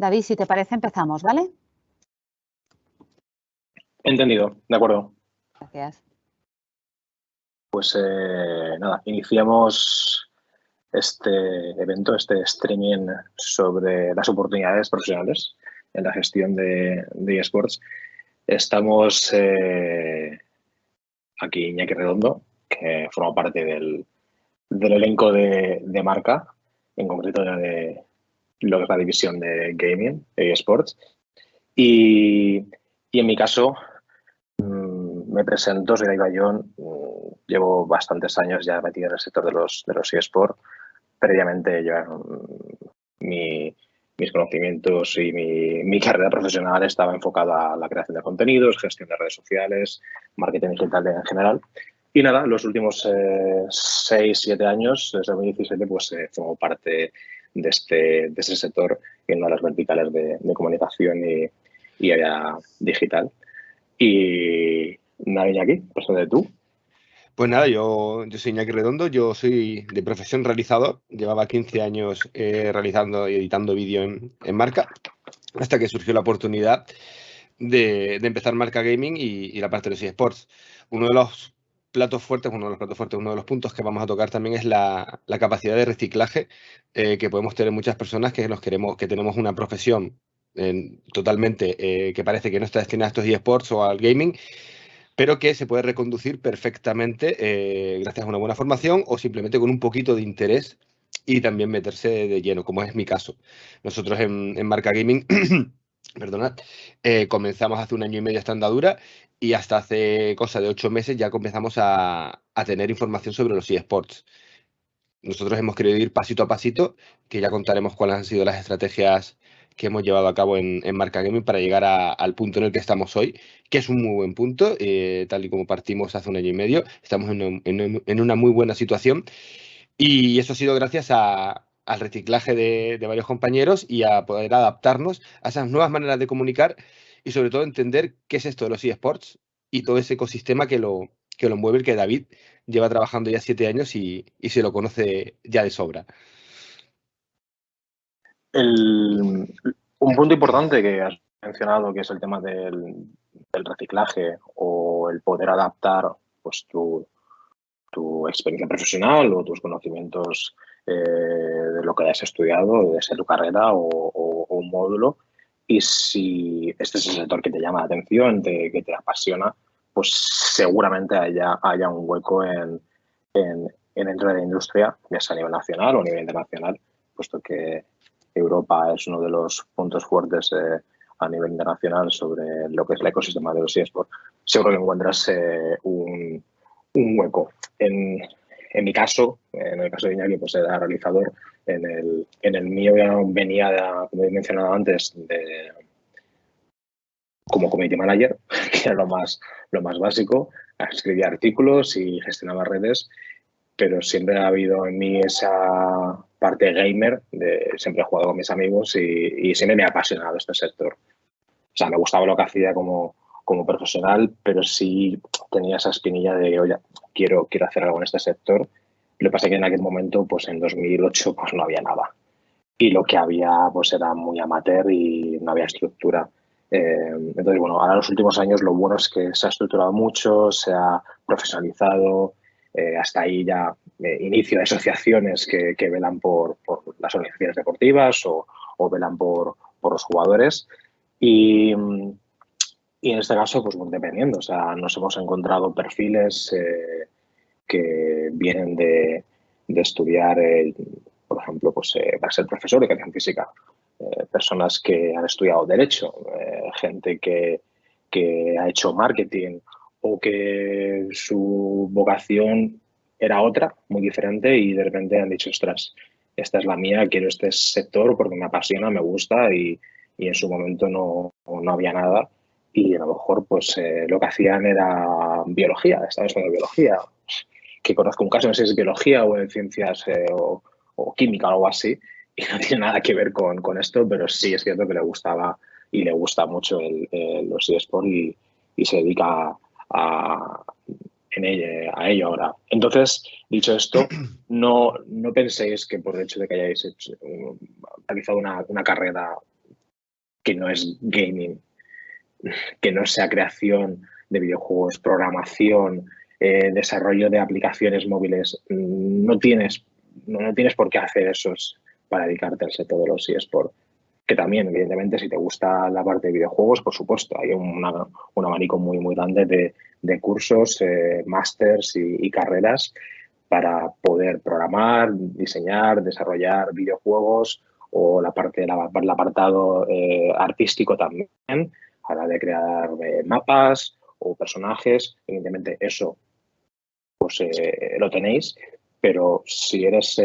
David, si te parece, empezamos, ¿vale? Entendido, de acuerdo. Gracias. Pues nada, iniciamos este evento, este streaming sobre las oportunidades profesionales en la gestión de eSports. Estamos aquí Iñaki Redondo, que forma parte del elenco de Marca, en concreto de lo que es la división de gaming, de eSports. Y en mi caso, me presento, soy David Bayón, llevo bastantes años ya metido en el sector de los eSports. Previamente ya mis conocimientos y mi carrera profesional estaba enfocada a la creación de contenidos, gestión de redes sociales, marketing digital en general. Y nada, los últimos 6, 7 años, desde 2017, pues formo parte de este sector en una de las verticales de comunicación y área digital. Y nada, Iñaki, preséntate tú. Pues nada, yo soy Iñaki Redondo, yo soy de profesión realizador, llevaba 15 años realizando y editando vídeo en Marca, hasta que surgió la oportunidad de empezar Marca Gaming y la parte de los eSports. Uno de los puntos que vamos a tocar también es la capacidad de reciclaje que podemos tener muchas personas que tenemos una profesión totalmente que parece que no está destinada a estos eSports o al gaming, pero que se puede reconducir perfectamente gracias a una buena formación o simplemente con un poquito de interés y también meterse de lleno, como es mi caso. Nosotros en Marca Gaming, perdonad, comenzamos hace 1 año y medio esta andadura y hasta hace cosa de 8 meses ya comenzamos a tener información sobre los eSports. Nosotros hemos querido ir pasito a pasito, que ya contaremos cuáles han sido las estrategias que hemos llevado a cabo en Marca Gaming para llegar al punto en el que estamos hoy, que es un muy buen punto, tal y como partimos hace 1 año y medio. Estamos en una muy buena situación y eso ha sido gracias al reciclaje de varios compañeros y a poder adaptarnos a esas nuevas maneras de comunicar y sobre todo entender qué es esto de los eSports y todo ese ecosistema que lo mueve, el que David lleva trabajando ya 7 años y se lo conoce ya de sobra. Un punto importante que has mencionado, que es el tema del reciclaje o el poder adaptar pues, tu experiencia profesional o tus conocimientos de lo que hayas estudiado, de ser tu carrera o un módulo. Y si este es el sector que te llama la atención, que te apasiona, pues seguramente haya un hueco dentro de la industria, ya sea a nivel nacional o a nivel internacional, puesto que Europa es uno de los puntos fuertes a nivel internacional sobre lo que es el ecosistema de los eSports. Seguro que encuentras un hueco. En mi caso, en el caso de Iñaki, pues era realizador. En el mío ya venía, como he mencionado antes, como community manager, que era lo más básico. Escribía artículos y gestionaba redes, pero siempre ha habido en mí esa parte gamer, siempre he jugado con mis amigos y siempre me ha apasionado este sector. O sea, me gustaba lo que hacía como profesional, pero sí tenía esa espinilla de, oye, quiero hacer algo en este sector. Lo que pasa es que en aquel momento, pues en 2008, pues no había nada. Y lo que había, pues era muy amateur y no había estructura. Entonces, bueno, ahora en los últimos años lo bueno es que se ha estructurado mucho, se ha profesionalizado, hasta ahí ya inicio de asociaciones que velan por las organizaciones deportivas o velan por los jugadores. Y en este caso, pues dependiendo, o sea, nos hemos encontrado perfiles que vienen de estudiar, por ejemplo, pues para ser profesor de educación física, personas que han estudiado Derecho, gente que ha hecho marketing o que su vocación era otra, muy diferente y de repente han dicho, ostras, esta es la mía, quiero este sector porque me apasiona, me gusta y en su momento no había nada y a lo mejor pues lo que hacían era biología, estaba estudiando biología, que conozco un caso, no sé si es biología o en ciencias o química o algo así, y no tiene nada que ver con esto, pero sí es cierto que le gustaba y le gusta mucho los eSports y se dedica a ello ahora. Entonces, dicho esto, no penséis que por el hecho de que hayáis realizado una carrera que no es gaming, que no sea creación de videojuegos, programación, desarrollo de aplicaciones móviles, no tienes por qué hacer esos para dedicarte al sector de los eSports. Que también, evidentemente, si te gusta la parte de videojuegos, por supuesto, hay un abanico muy, muy grande de cursos, másters y carreras para poder programar, diseñar, desarrollar videojuegos o el apartado artístico también, a la hora de crear mapas o personajes. Evidentemente, eso pues lo tenéis, pero si eres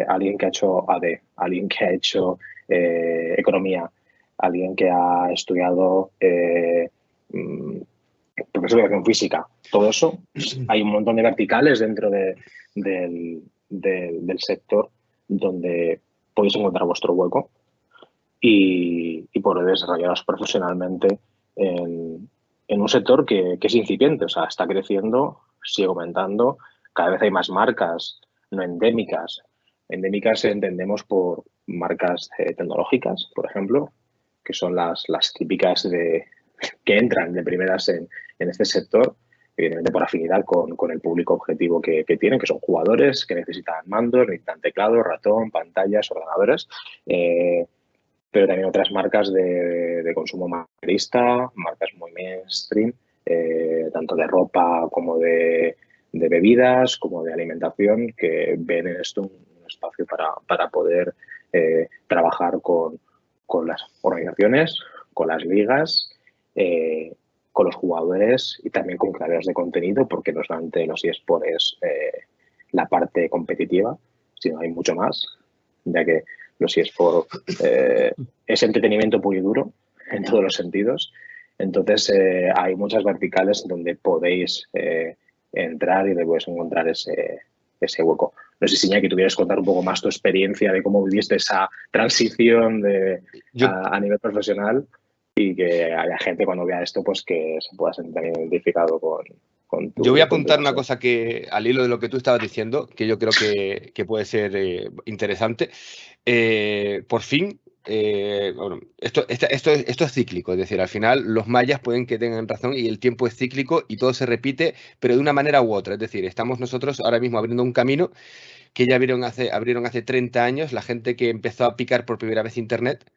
alguien que ha hecho AD, alguien que ha hecho economía, alguien que ha estudiado profesor de educación física, todo eso, hay un montón de verticales dentro del sector donde podéis encontrar vuestro hueco y poder desarrollaros profesionalmente en un sector que es incipiente, o sea, está creciendo, sigue aumentando, cada vez hay más marcas no endémicas. Endémicas entendemos por marcas tecnológicas, por ejemplo, que son las típicas que entran de primeras en este sector, evidentemente por afinidad con el público objetivo que tienen, que son jugadores que necesitan mandos, necesitan teclado, ratón, pantallas, ordenadores, pero también otras marcas de consumo mayorista, marcas muy mainstream, tanto de ropa como de bebidas, como de alimentación, que ven en esto un espacio para poder trabajar con las organizaciones, con las ligas, con los jugadores y también con creadores de contenido, porque no solamente los eSports es la parte competitiva, sino hay mucho más, ya que los eSports es entretenimiento puro y duro en todos los sentidos. Entonces, hay muchas verticales donde podéis entrar y debéis encontrar ese hueco. No sé si, Iñaki, tuvieras contar un poco más tu experiencia de cómo viviste esa transición a nivel profesional y que haya gente cuando vea esto pues que se pueda sentir identificado con tu... Yo voy a apuntar una cosa que, al hilo de lo que tú estabas diciendo, que yo creo que puede ser interesante. Por fin, bueno, esto es cíclico, es decir, al final los mayas pueden que tengan razón y el tiempo es cíclico y todo se repite, pero de una manera u otra. Es decir, estamos nosotros ahora mismo abriendo un camino que ya abrieron hace 30 años la gente que empezó a picar por primera vez Internet,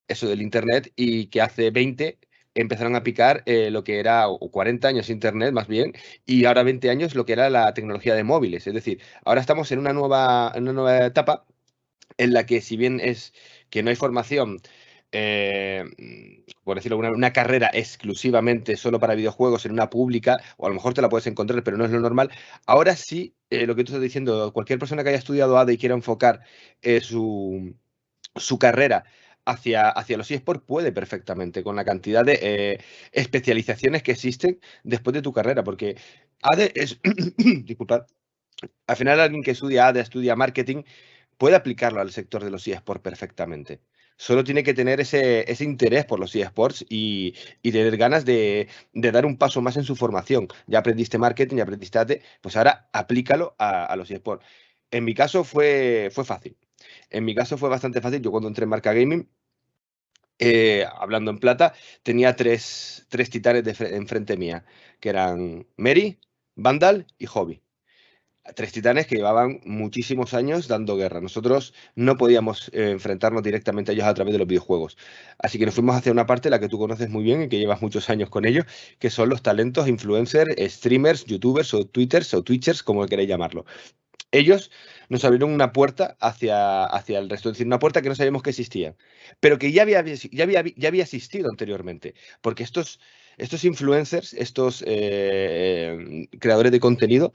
eso del Internet, y que hace 20 empezaron a picar lo que era, o 40 años Internet más bien, y ahora 20 años lo que era la tecnología de móviles. Es decir, ahora estamos en una nueva etapa en la que, si bien es que no hay formación, por decirlo, una carrera exclusivamente solo para videojuegos en una pública, o a lo mejor te la puedes encontrar, pero no es lo normal. Ahora sí, lo que tú estás diciendo, cualquier persona que haya estudiado ADE y quiera enfocar su carrera hacia los eSports puede perfectamente, con la cantidad de especializaciones que existen después de tu carrera, porque ADE es, disculpad, al final alguien que estudia ADE, estudia marketing, puede aplicarlo al sector de los eSports perfectamente. Solo tiene que tener ese interés por los eSports y tener ganas de dar un paso más en su formación. Ya aprendiste marketing, ya aprendiste ADE, pues ahora aplícalo a los eSports. En mi caso fue fácil. En mi caso fue bastante fácil. Yo cuando entré en Marca Gaming, hablando en plata, tenía tres titanes enfrente mía, que eran Mary, Vandal y Hobby. Tres titanes que llevaban muchísimos años dando guerra. Nosotros no podíamos enfrentarnos directamente a ellos a través de los videojuegos. Así que nos fuimos hacia una parte, la que tú conoces muy bien y que llevas muchos años con ellos, que son los talentos, influencers, streamers, youtubers o twitters o twitchers, como queréis llamarlo. Ellos nos abrieron una puerta hacia el resto, es decir, una puerta que no sabíamos que existía, pero que ya había existido anteriormente, porque estos influencers, estos creadores de contenido,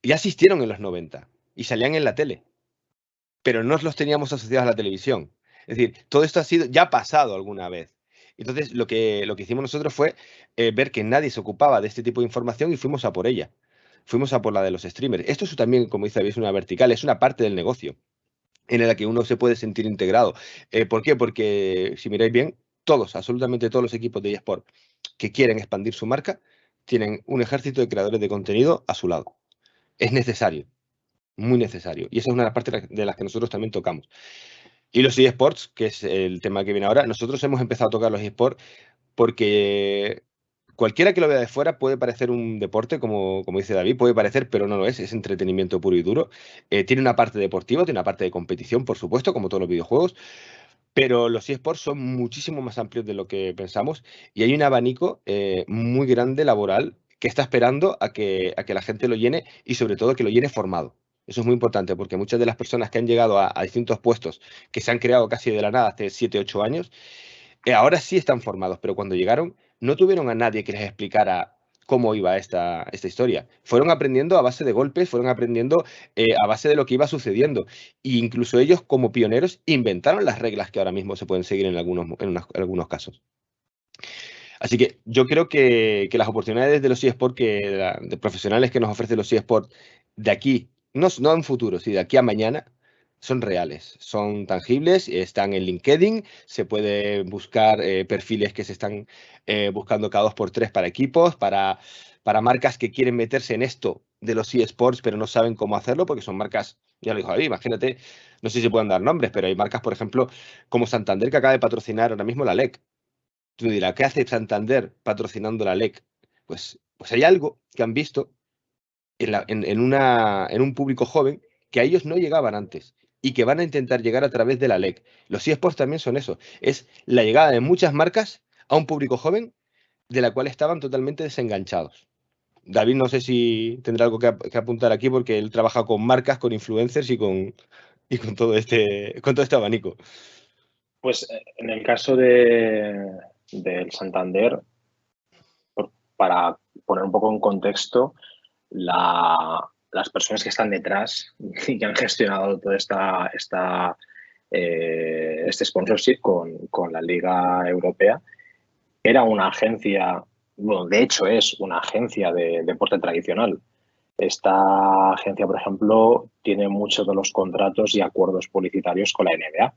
ya existieron en los 90 y salían en la tele, pero no los teníamos asociados a la televisión. Es decir, todo esto ya ha pasado alguna vez. Entonces, lo que hicimos nosotros fue ver que nadie se ocupaba de este tipo de información y fuimos a por ella. Fuimos a por la de los streamers. Esto es también, como dice, es una vertical, es una parte del negocio en la que uno se puede sentir integrado. ¿Por qué? Porque, si miráis bien, absolutamente todos los equipos de eSport que quieren expandir su marca, tienen un ejército de creadores de contenido a su lado. Es necesario, muy necesario. Y esa es una de las partes de las que nosotros también tocamos. Y los eSports, que es el tema que viene ahora, nosotros hemos empezado a tocar los eSports porque cualquiera que lo vea de fuera puede parecer un deporte, como dice David, puede parecer, pero no lo es entretenimiento puro y duro. Tiene una parte deportiva, tiene una parte de competición, por supuesto, como todos los videojuegos, pero los eSports son muchísimo más amplios de lo que pensamos y hay un abanico muy grande laboral que está esperando a que la gente lo llene y sobre todo que lo llene formado. Eso es muy importante porque muchas de las personas que han llegado a distintos puestos que se han creado casi de la nada hace 7, 8 años, ahora sí están formados, pero cuando llegaron no tuvieron a nadie que les explicara cómo iba esta historia. Fueron aprendiendo a base de golpes, fueron aprendiendo a base de lo que iba sucediendo. E incluso ellos, como pioneros, inventaron las reglas que ahora mismo se pueden seguir en algunos casos. Así que yo creo que las oportunidades de los eSports, de profesionales que nos ofrecen los eSports de aquí, no en futuro, sí, de aquí a mañana, son reales, son tangibles, están en LinkedIn, se puede buscar perfiles que se están buscando cada 2x3 para equipos, para marcas que quieren meterse en esto de los eSports, pero no saben cómo hacerlo, porque son marcas, ya lo dijo David, imagínate, no sé si pueden dar nombres, pero hay marcas, por ejemplo, como Santander, que acaba de patrocinar ahora mismo la LEC. Tú dirás, ¿qué hace Santander patrocinando la LEC? Pues hay algo que han visto en un público joven que a ellos no llegaban antes y que van a intentar llegar a través de la LEC. Los eSports también son eso, es la llegada de muchas marcas a un público joven de la cual estaban totalmente desenganchados. David no sé si tendrá algo que apuntar aquí porque él trabaja con marcas, con influencers y con todo este abanico. Pues en el caso del Santander, para poner un poco en contexto, las personas que están detrás y que han gestionado todo este sponsorship con la Liga Europea, era una agencia, bueno, de hecho es una agencia de deporte tradicional. Esta agencia, por ejemplo, tiene muchos de los contratos y acuerdos publicitarios con la NBA.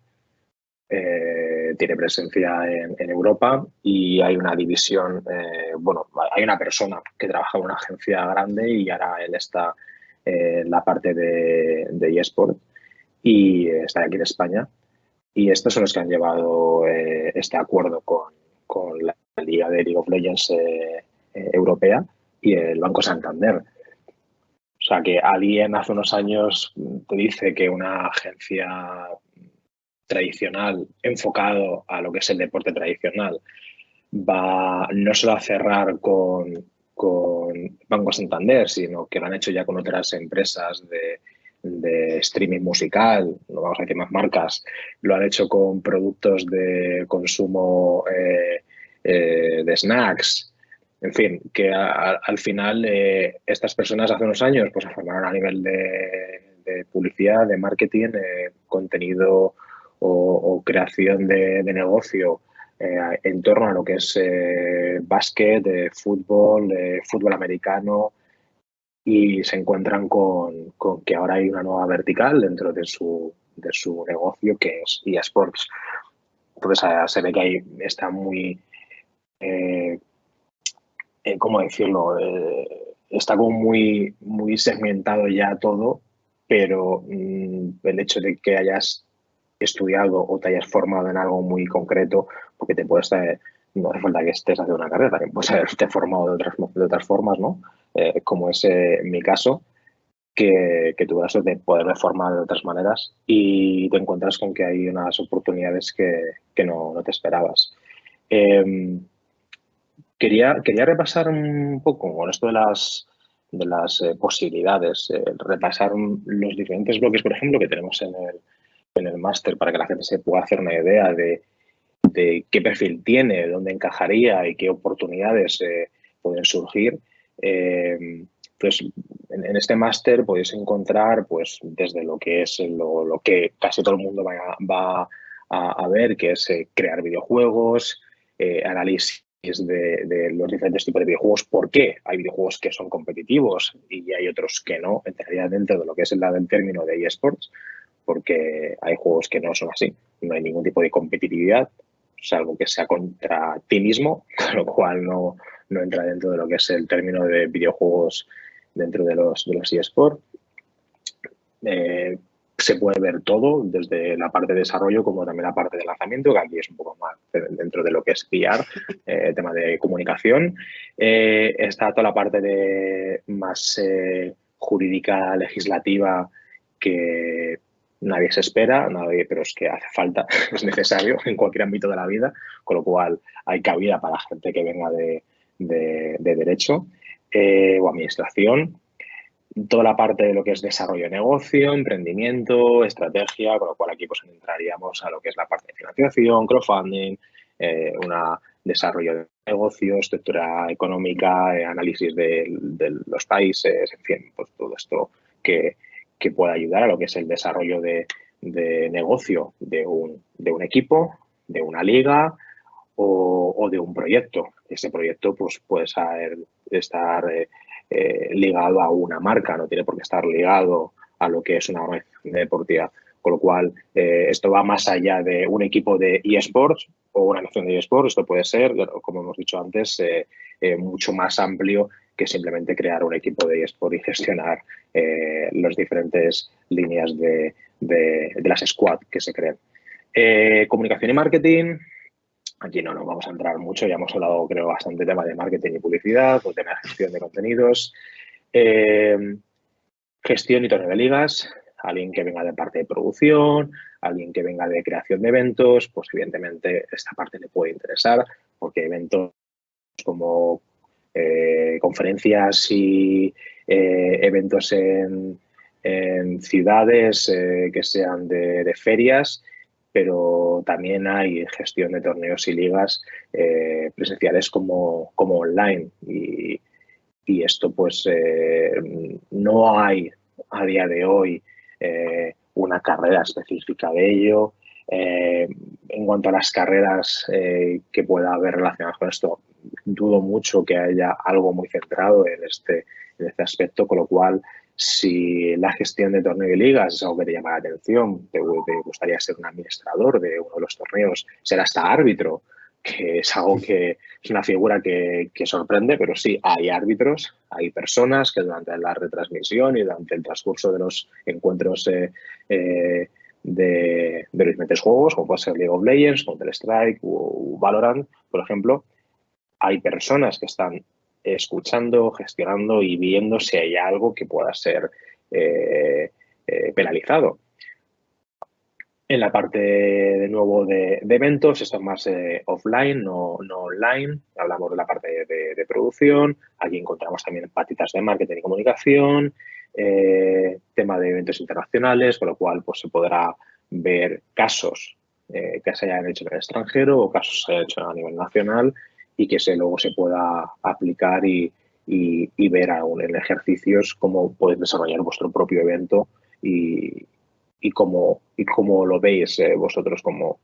Tiene presencia en Europa y hay una división, hay una persona que trabaja en una agencia grande y ahora él está en la parte de eSport y está aquí en España. Y estos son los que han llevado este acuerdo con la Liga de League of Legends europea y el Banco Santander. O sea, que alguien hace unos años te dice que una agencia tradicional enfocado a lo que es el deporte tradicional no se va a cerrar con Banco Santander, sino que lo han hecho ya con otras empresas de streaming musical, no vamos a decir más marcas, lo han hecho con productos de consumo de snacks, en fin, que al final estas personas hace unos años pues se formaron a nivel de publicidad, de marketing, contenido o creación de negocio en torno a lo que es básquet, fútbol, fútbol americano, y se encuentran con que ahora hay una nueva vertical dentro de su negocio que es eSports. Entonces se ve que ahí está muy, ¿cómo decirlo? Está como muy, muy segmentado ya todo, pero el hecho de que hayas estudiado o te hayas formado en algo muy concreto, porque te puedes no hace falta que estés haciendo una carrera, también puedes haberte formado de otras formas, ¿no? Como es mi caso, que tuve la suerte de poderme formar de otras maneras y te encuentras con que hay unas oportunidades que no te esperabas. Quería repasar un poco con esto de las posibilidades, repasar los diferentes bloques, por ejemplo, que tenemos en el máster para que la gente se pueda hacer una idea de qué perfil tiene, dónde encajaría y qué oportunidades pueden surgir. Pues en este máster podéis encontrar pues desde lo que es lo que casi todo el mundo va a ver, que es crear videojuegos, análisis de los diferentes tipos de videojuegos, por qué hay videojuegos que son competitivos y hay otros que no, entraría dentro de lo que es el término de eSports, porque hay juegos que no son así, no hay ningún tipo de competitividad, salvo que sea contra ti mismo, con lo cual no entra dentro de lo que es el término de videojuegos dentro de los eSports. se puede ver todo, desde la parte de desarrollo como también la parte de lanzamiento, que aquí es un poco más dentro de lo que es PR, tema de comunicación. Está toda la parte de más jurídica, legislativa, que nadie se espera, pero es que hace falta, es necesario en cualquier ámbito de la vida, con lo cual hay cabida para gente que venga de derecho o administración. Toda la parte de lo que es desarrollo de negocio, emprendimiento, estrategia, con lo cual aquí pues entraríamos a lo que es la parte de financiación, crowdfunding, desarrollo de negocio, estructura económica, análisis de los países, en fin, pues todo esto que pueda ayudar a lo que es el desarrollo de negocio de un equipo, de una liga o de un proyecto. Ese proyecto pues puede estar ligado a una marca, no tiene por qué estar ligado a lo que es una organización deportiva. Con lo cual, esto va más allá de un equipo de eSports o una nación de eSports. Esto puede ser, como hemos dicho antes, mucho más amplio que simplemente crear un equipo de eSports y gestionar las diferentes líneas de las squad que se creen. Comunicación y marketing. Aquí no nos vamos a entrar mucho, ya hemos hablado, creo, bastante tema de marketing y publicidad, o tema de gestión de contenidos. Gestión y torneo de ligas, alguien que venga de parte de producción, alguien que venga de creación de eventos, pues evidentemente esta parte le puede interesar, porque eventos como conferencias y eventos en ciudades que sean de ferias, pero también hay gestión de torneos y ligas presenciales como online y esto pues no hay a día de hoy una carrera específica de ello. En cuanto a las carreras que pueda haber relacionadas con esto, dudo mucho que haya algo muy centrado en este aspecto, con lo cual si la gestión de torneo y ligas es algo que te llama la atención, te gustaría ser un administrador de uno de los torneos, ser hasta árbitro, que es algo que es una figura que sorprende, pero sí, hay árbitros, hay personas que durante la retransmisión y durante el transcurso de los encuentros de los diferentes juegos, como puede ser League of Legends, Counter-Strike o Valorant, por ejemplo, hay personas que están escuchando, gestionando y viendo si hay algo que pueda ser penalizado. En la parte, de nuevo, de eventos, esto es más offline, no online. Hablamos de la parte de producción. Aquí encontramos también patitas de marketing y comunicación, tema de eventos internacionales, con lo cual pues se podrá ver casos que se hayan hecho en el extranjero o casos que se hayan hecho a nivel nacional y que luego se pueda aplicar y ver aún en ejercicios cómo podéis desarrollar vuestro propio evento y cómo lo veis vosotros como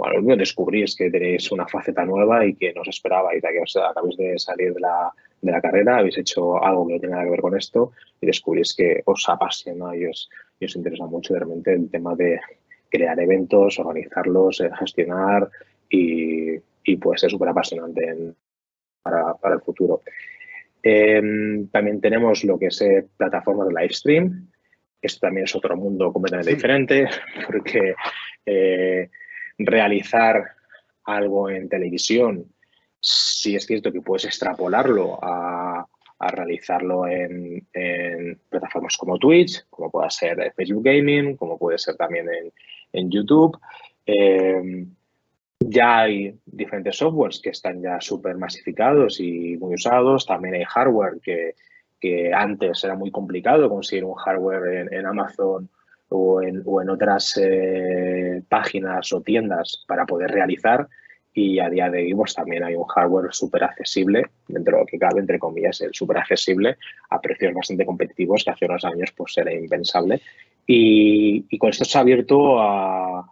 alumnos. Descubrís que tenéis una faceta nueva y que no os esperabais, que acabáis de salir de la carrera, habéis hecho algo que no tiene nada que ver con esto y descubrís que os apasiona y os interesa mucho realmente el tema de crear eventos, organizarlos, gestionar y puede ser súper apasionante para el futuro. También tenemos lo que es plataformas de live stream. Esto también es otro mundo completamente diferente porque realizar algo en televisión, sí es cierto que puedes extrapolarlo a realizarlo en plataformas como Twitch, como puede ser Facebook Gaming, como puede ser también en YouTube. Ya hay diferentes softwares que están ya súper masificados y muy usados. También hay hardware que antes era muy complicado conseguir un hardware en Amazon o en otras páginas o tiendas para poder realizar. Y a día de hoy pues, también hay un hardware súper accesible, dentro de lo que cabe, entre comillas, el súper accesible a precios bastante competitivos que hace unos años pues era impensable. Y con esto se ha abierto a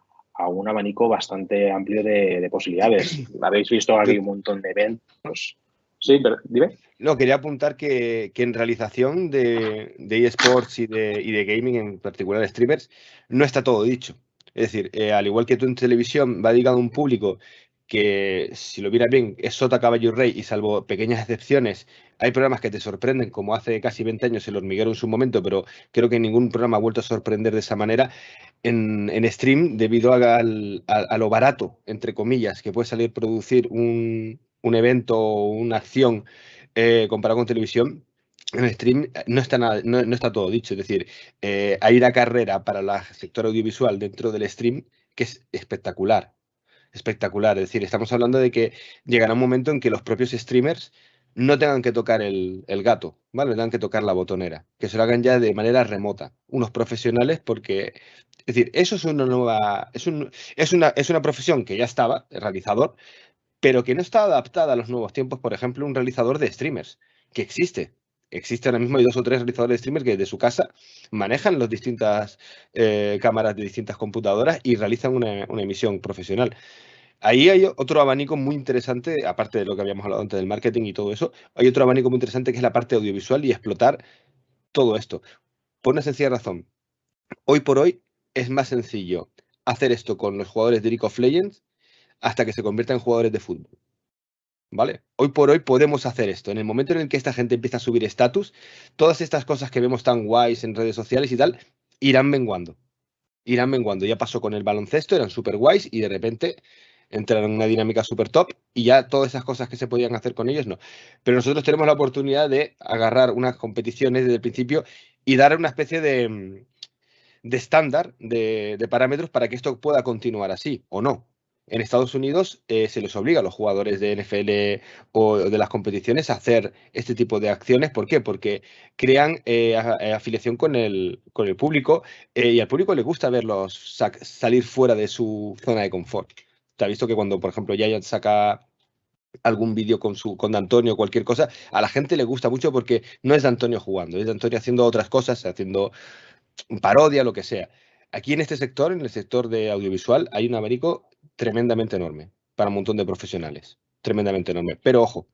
un abanico bastante amplio de posibilidades. Habéis visto aquí un montón de eventos. Sí, pero dime. No, quería apuntar que en realización de eSports y de gaming, en particular de streamers, no está todo dicho. Es decir, al igual que tú en televisión va dedicado a un público que si lo miras bien es sota, caballo y rey, y salvo pequeñas excepciones, hay programas que te sorprenden, como hace casi 20 años El Hormiguero en su momento, pero creo que ningún programa ha vuelto a sorprender de esa manera en stream, debido a lo barato, entre comillas, que puede salir producir un evento o una acción comparado con televisión. En stream no está, no está todo dicho, es decir, hay una carrera para el sector audiovisual dentro del stream que es espectacular. Espectacular, es decir, estamos hablando de que llegará un momento en que los propios streamers no tengan que tocar el gato, ¿vale? Tengan que tocar la botonera, que se lo hagan ya de manera remota, unos profesionales, porque, es decir, eso es una nueva, es una profesión que ya estaba, el realizador, pero que no está adaptada a los nuevos tiempos. Por ejemplo, un realizador de streamers, que existe. Existe ahora mismo, hay 2 o 3 realizadores de streamers que desde su casa manejan las distintas cámaras de distintas computadoras y realizan una emisión profesional. Ahí hay otro abanico muy interesante, aparte de lo que habíamos hablado antes del marketing y todo eso, hay otro abanico muy interesante que es la parte audiovisual y explotar todo esto. Por una sencilla razón, hoy por hoy es más sencillo hacer esto con los jugadores de League of Legends hasta que se conviertan en jugadores de fútbol. ¿Vale? Hoy por hoy podemos hacer esto. En el momento en el que esta gente empieza a subir estatus, todas estas cosas que vemos tan guays en redes sociales y tal, irán menguando. Irán menguando. Ya pasó con el baloncesto, eran súper guays y de repente entran en una dinámica súper top y ya todas esas cosas que se podían hacer con ellos no. Pero nosotros tenemos la oportunidad de agarrar unas competiciones desde el principio y dar una especie de estándar, de parámetros para que esto pueda continuar así o no. En Estados Unidos se les obliga a los jugadores de NFL o de las competiciones a hacer este tipo de acciones. ¿Por qué? Porque crean afiliación con el público y al público le gusta verlos salir fuera de su zona de confort. Te ha visto que cuando, por ejemplo, Giant saca algún vídeo con D'Antonio o cualquier cosa, a la gente le gusta mucho porque no es D'Antonio jugando, es D'Antonio haciendo otras cosas, haciendo parodia, lo que sea. Aquí en este sector, en el sector de audiovisual, hay un abanico tremendamente enorme para un montón de profesionales. Tremendamente enorme. Pero ojo,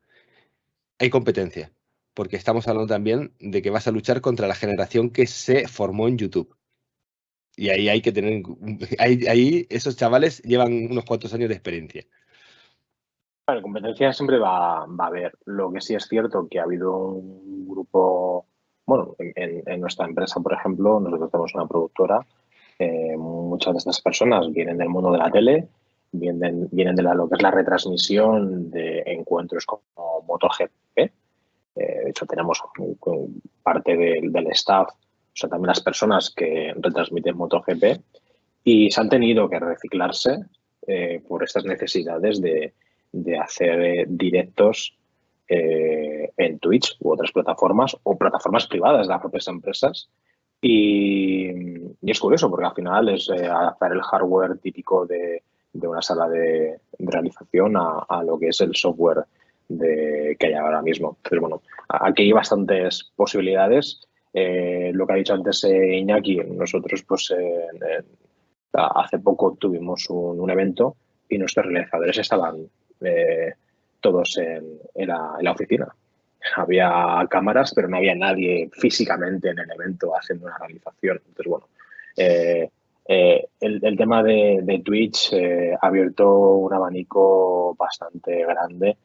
hay competencia, porque estamos hablando también de que vas a luchar contra la generación que se formó en YouTube. Y ahí hay que tener, ahí esos chavales llevan unos cuantos años de experiencia. Bueno, competencia siempre va a haber. Lo que sí es cierto que ha habido un grupo, bueno, en nuestra empresa, por ejemplo, nosotros tenemos una productora, muchas de estas personas vienen del mundo de la tele, vienen de lo que es la retransmisión de encuentros como MotoGP. De hecho, tenemos parte del staff, o sea, también las personas que retransmiten MotoGP, y se han tenido que reciclarse por estas necesidades de hacer directos en Twitch u otras plataformas o plataformas privadas de las propias empresas. Y es curioso porque al final es adaptar el hardware típico de una sala de realización a lo que es el software que hay ahora mismo. Entonces, bueno, aquí hay bastantes posibilidades. Lo que ha dicho antes Iñaki, nosotros pues hace poco tuvimos un evento y nuestros realizadores estaban todos en la oficina. Había cámaras, pero no había nadie físicamente en el evento haciendo una realización. Entonces, bueno, el tema de Twitch ha abierto un abanico bastante grande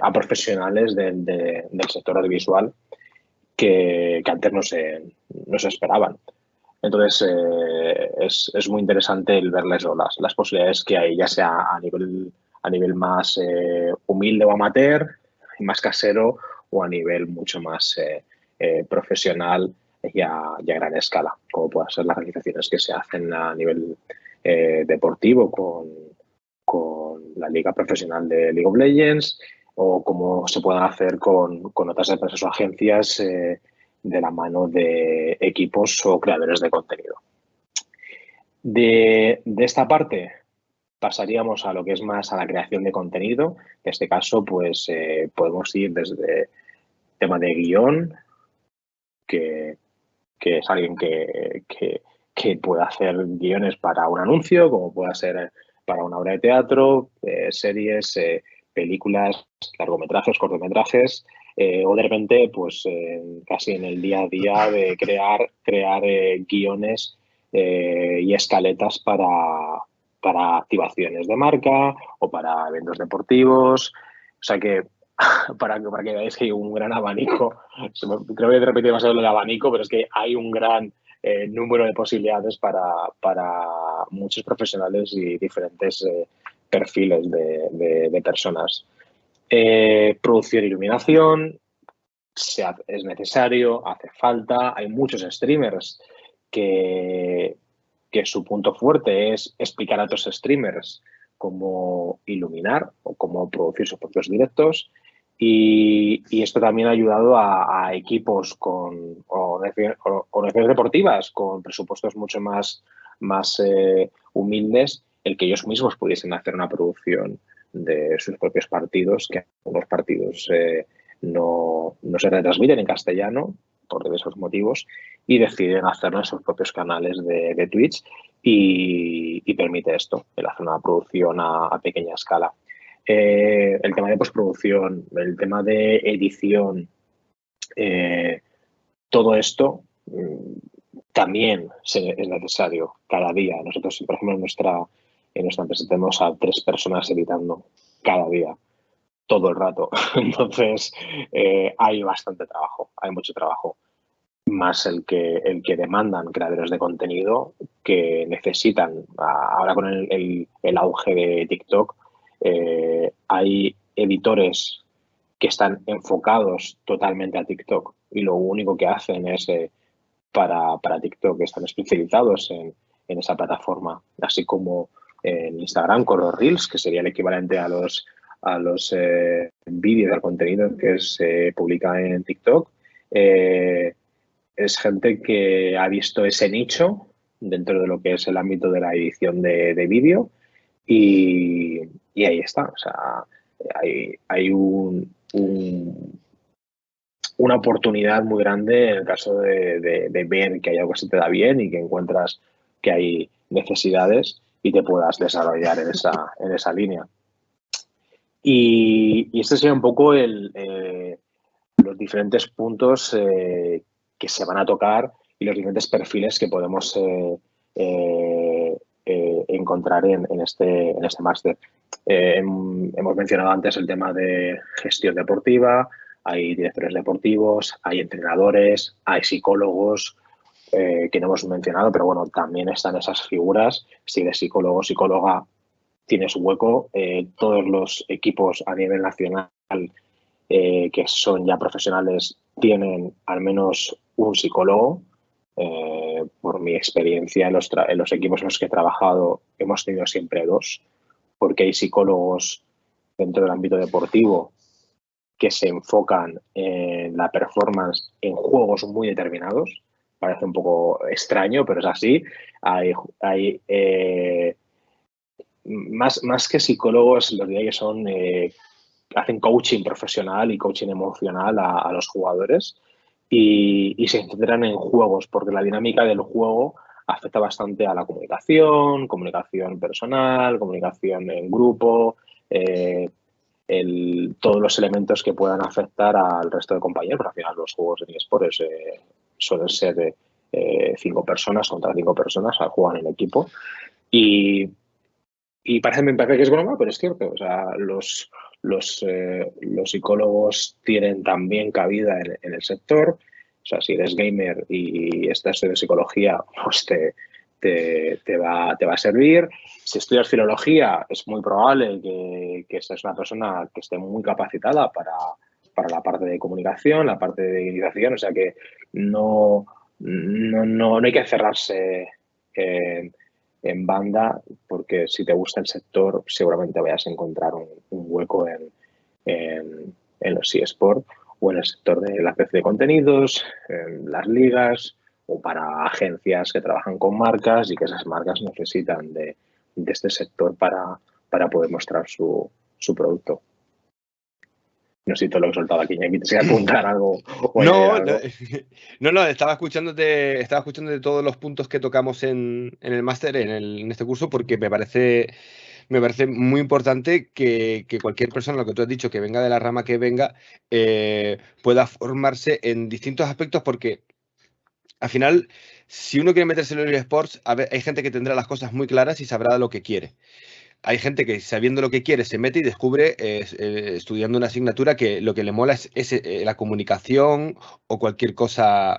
a profesionales del sector audiovisual que antes no se esperaban. Entonces, es muy interesante el verles las posibilidades que hay, ya sea a nivel más humilde o amateur, más casero, o a nivel mucho más profesional y a gran escala, como pueden ser las realizaciones que se hacen a nivel deportivo con la Liga Profesional de League of Legends, o como se pueden hacer con otras empresas o agencias de la mano de equipos o creadores de contenido. De esta parte pasaríamos a lo que es más a la creación de contenido. En este caso, pues podemos ir desde tema de guión, que es alguien que puede hacer guiones para un anuncio, como puede ser para una obra de teatro, series, películas, largometrajes, cortometrajes, o de repente, pues casi en el día a día de crear guiones y escaletas para activaciones de marca o para eventos deportivos. O sea que para que veáis que hay un gran abanico. Creo que he repetido demasiado lo de abanico, pero es que hay un gran número de posibilidades para muchos profesionales y diferentes perfiles de personas. Producción e iluminación es necesario, hace falta. Hay muchos streamers que su punto fuerte es explicar a otros streamers cómo iluminar o cómo producir sus propios directos. Y esto también ha ayudado a equipos con organizaciones deportivas con presupuestos mucho más humildes, el que ellos mismos pudiesen hacer una producción de sus propios partidos, que algunos partidos no se retransmiten en castellano por diversos motivos y deciden hacerlo en sus propios canales de Twitch y permite esto, el hacer una producción a pequeña escala. El tema de postproducción, el tema de edición, todo esto también es necesario cada día. Nosotros, por ejemplo, en nuestra empresa tenemos a 3 personas editando cada día, todo el rato. Entonces, hay bastante trabajo, hay mucho trabajo. Más el que demandan creadores de contenido que necesitan. Ahora con el auge de TikTok, hay editores que están enfocados totalmente a TikTok y lo único que hacen es para TikTok, están especializados en esa plataforma, así como en Instagram con los Reels, que sería el equivalente a los vídeos del contenido que se publica en TikTok. Es gente que ha visto ese nicho dentro de lo que es el ámbito de la edición de vídeo y ahí está. O sea, hay una oportunidad muy grande en el caso de ver que hay algo que se te da bien y que encuentras que hay necesidades y te puedas desarrollar en esa línea. Y este sería un poco los diferentes puntos que se van a tocar y los diferentes perfiles que podemos encontrar en este máster. Hemos mencionado antes el tema de gestión deportiva, hay directores deportivos, hay entrenadores, hay psicólogos que no hemos mencionado, pero bueno, también están esas figuras. Si eres psicólogo o psicóloga, tienes un hueco. Todos los equipos a nivel nacional que son ya profesionales tienen al menos un psicólogo. Por mi experiencia en los equipos en los que he trabajado hemos tenido siempre 2, porque hay psicólogos dentro del ámbito deportivo que se enfocan en la performance en juegos muy determinados. Parece un poco extraño, pero es así. Hay más que psicólogos, los diría que son hacen coaching profesional y coaching emocional a los jugadores y se centran en juegos, porque la dinámica del juego afecta bastante a la comunicación personal, comunicación en grupo, todos los elementos que puedan afectar al resto de compañeros. Al final los juegos en eSports suelen ser de 5 personas contra 5 personas, juegan en equipo y me parece que es broma, pero es cierto. O sea, los psicólogos tienen también cabida en el sector. O sea, si eres gamer y estás en psicología, pues te va a servir. Si estudias filología, es muy probable que seas una persona que esté muy capacitada para la parte de comunicación, la parte de iniciación. O sea que no hay que cerrarse en banda, porque si te gusta el sector seguramente vayas a encontrar un hueco en los eSports o en el sector de la PC de contenidos, en las ligas o para agencias que trabajan con marcas y que esas marcas necesitan de este sector para poder mostrar su producto. No sé si te lo he soltado aquí, Iñaki, te voy a apuntar algo. No, estaba escuchándote todos los puntos que tocamos en el máster, en este curso, porque me parece muy importante que cualquier persona, lo que tú has dicho, que venga de la rama que venga, pueda formarse en distintos aspectos, porque al final, si uno quiere meterse en los eSports, a ver, hay gente que tendrá las cosas muy claras y sabrá lo que quiere. Hay gente que sabiendo lo que quiere se mete y descubre estudiando una asignatura que lo que le mola es la comunicación o cualquier cosa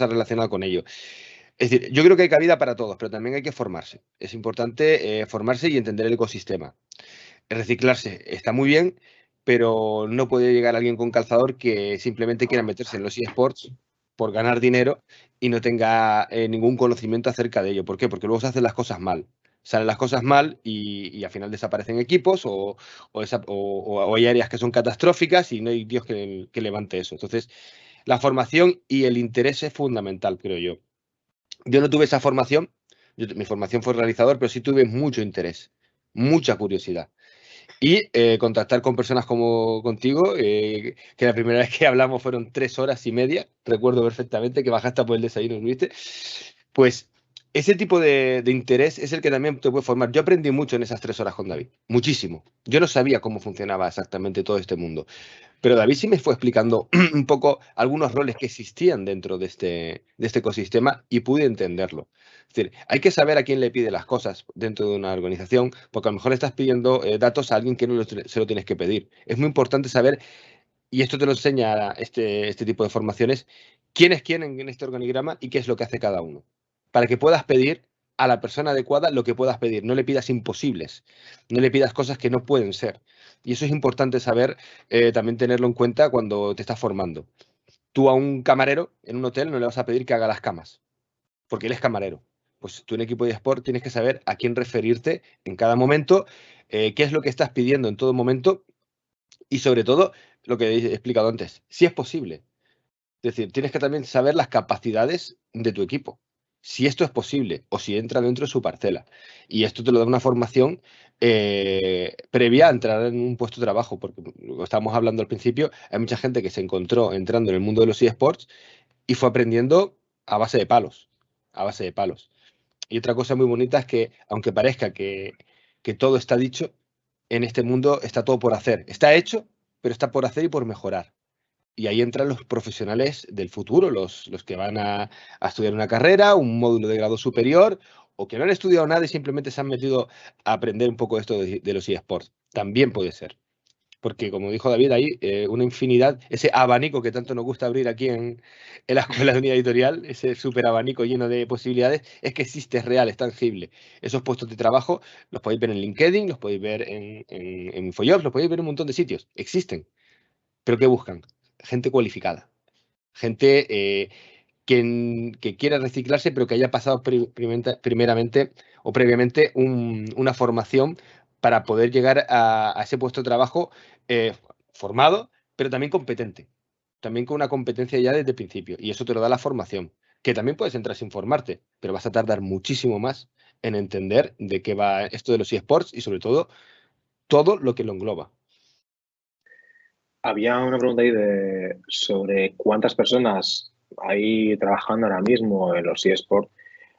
relacionada con ello. Es decir, yo creo que hay cabida para todos, pero también hay que formarse. Es importante formarse y entender el ecosistema. Reciclarse está muy bien, pero no puede llegar alguien con calzador que simplemente quiera meterse en los eSports por ganar dinero y no tenga ningún conocimiento acerca de ello. ¿Por qué? Porque luego se hacen las cosas mal. Salen las cosas mal y al final desaparecen equipos o hay áreas que son catastróficas y no hay Dios que levante eso. Entonces, la formación y el interés es fundamental, creo yo. Yo no tuve esa formación, mi formación fue realizador, pero sí tuve mucho interés, mucha curiosidad. Y contactar con personas como contigo, que la primera vez que hablamos fueron 3 horas y media, recuerdo perfectamente que bajaste por el desayuno, ¿no viste? Pues ese tipo de interés es el que también te puede formar. Yo aprendí mucho en esas 3 horas con David, muchísimo. Yo no sabía cómo funcionaba exactamente todo este mundo. Pero David sí me fue explicando un poco algunos roles que existían dentro de este ecosistema y pude entenderlo. Es decir, hay que saber a quién le pide las cosas dentro de una organización, porque a lo mejor le estás pidiendo datos a alguien que no se lo tienes que pedir. Es muy importante saber, y esto te lo enseña este tipo de formaciones, quién es quién en este organigrama y qué es lo que hace cada uno. Para que puedas pedir a la persona adecuada lo que puedas pedir. No le pidas imposibles, no le pidas cosas que no pueden ser. Y eso es importante saber, también tenerlo en cuenta cuando te estás formando. Tú a un camarero en un hotel no le vas a pedir que haga las camas, porque él es camarero. Pues tú en equipo de sport tienes que saber a quién referirte en cada momento, qué es lo que estás pidiendo en todo momento y sobre todo lo que he explicado antes, si es posible. Es decir, tienes que también saber las capacidades de tu equipo, si esto es posible o si entra dentro de su parcela. Y esto te lo da una formación previa a entrar en un puesto de trabajo, porque lo estábamos hablando al principio, hay mucha gente que se encontró entrando en el mundo de los eSports y fue aprendiendo a base de palos, a base de palos. Y otra cosa muy bonita es que, aunque parezca que todo está dicho, en este mundo está todo por hacer. Está hecho, pero está por hacer y por mejorar. Y ahí entran los profesionales del futuro, los que van a estudiar una carrera, un módulo de grado superior, o que no han estudiado nada y simplemente se han metido a aprender un poco esto de los eSports. También puede ser. Porque, como dijo David, hay una infinidad, ese abanico que tanto nos gusta abrir aquí en la Escuela de Unidad Editorial, ese súper abanico lleno de posibilidades, es que existe, es real, es tangible. Esos puestos de trabajo los podéis ver en LinkedIn, los podéis ver en InfoJobs, los podéis ver en un montón de sitios. Existen. ¿Pero qué buscan? Gente cualificada. Gente que quiera reciclarse, pero que haya pasado primeramente o previamente una formación para poder llegar a ese puesto de trabajo formado, pero también competente. También con una competencia ya desde el principio. Y eso te lo da la formación. Que también puedes entrar sin formarte, pero vas a tardar muchísimo más en entender de qué va esto de los eSports y sobre todo lo que lo engloba. Había una pregunta ahí sobre cuántas personas hay trabajando ahora mismo en los eSports.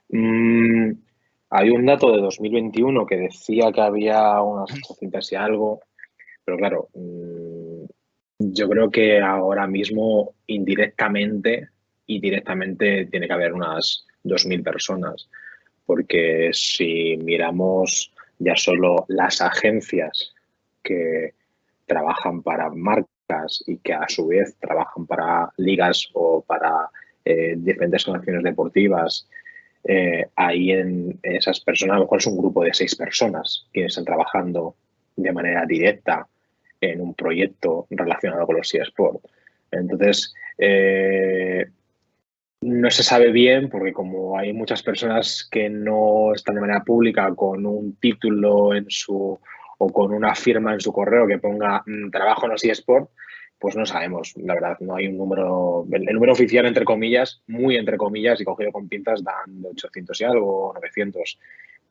Hay un dato de 2021 que decía que había unas 800 y algo, pero claro, yo creo que ahora mismo indirectamente y directamente tiene que haber unas 2.000 personas, porque si miramos ya solo las agencias que trabajan para marcas y que a su vez trabajan para ligas o para diferentes asociaciones deportivas, ahí en esas personas, a lo mejor es un grupo de 6 personas quienes están trabajando de manera directa en un proyecto relacionado con los eSports. Entonces, no se sabe bien porque como hay muchas personas que no están de manera pública con un título en su o con una firma en su correo que ponga trabajo en los eSports, pues no sabemos, la verdad, no hay un número, el número oficial entre comillas, muy entre comillas y cogido con pinzas dan 800 y algo, 900,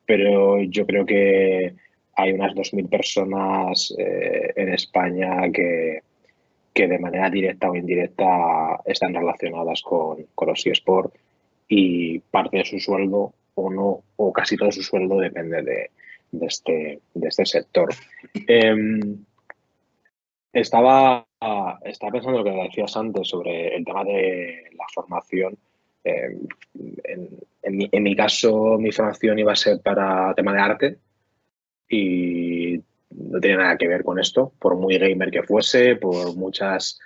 pero yo creo que hay unas 2.000 personas en España que de manera directa o indirecta están relacionadas con los eSports y parte de su sueldo o no, o casi todo su sueldo depende de este sector. Estaba pensando lo que decías antes sobre el tema de la formación. En mi caso, mi formación iba a ser para tema de arte y no tenía nada que ver con esto, por muy gamer que fuese, por muchas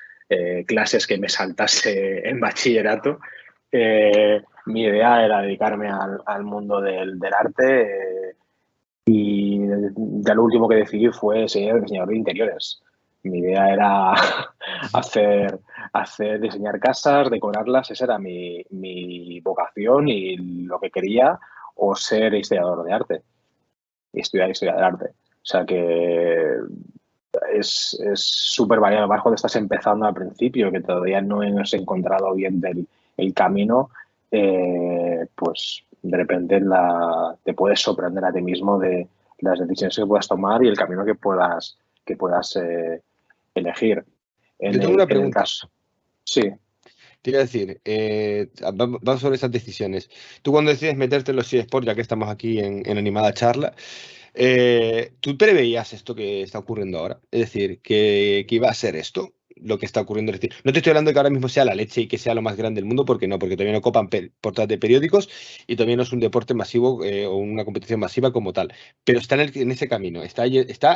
clases que me saltase en bachillerato. Mi idea era dedicarme al mundo del arte y ya lo último que decidí fue ser diseñador de interiores. Mi idea era diseñar casas, decorarlas, esa era mi vocación y lo que quería, o ser historiador de arte y estudiar historia del arte. O sea que es súper variado, más cuando estás empezando al principio, que todavía no has encontrado bien el camino, pues de repente te puedes sorprender a ti mismo de las decisiones que puedas tomar y el camino que puedas elegir. Yo tengo una En el pregunta. caso, sí. Te iba a decir, vamos sobre esas decisiones. Tú cuando decides meterte en los eSports, ya que estamos aquí en animada charla, ¿tú preveías esto que está ocurriendo ahora? Es decir, que iba a ser esto, lo que está ocurriendo. Es decir, no te estoy hablando de que ahora mismo sea la leche y que sea lo más grande del mundo, porque no, porque todavía no copan portadas de periódicos y todavía no es un deporte masivo o una competición masiva como tal. Pero está en ese camino, está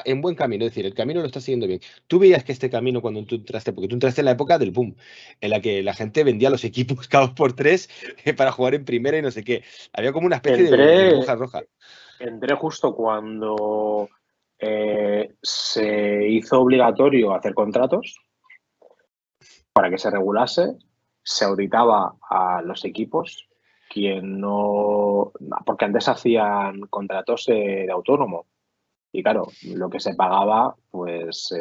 en buen camino, es decir, el camino lo está siguiendo bien. Tú veías que este camino cuando tú entraste, porque tú entraste en la época del boom, en la que la gente vendía los equipos cada 2x3 para jugar en primera y no sé qué. Había como una especie de burbuja roja. Entré justo cuando se hizo obligatorio hacer contratos para que se regulase, se auditaba a los equipos, porque antes hacían contratos de autónomo y claro, lo que se pagaba pues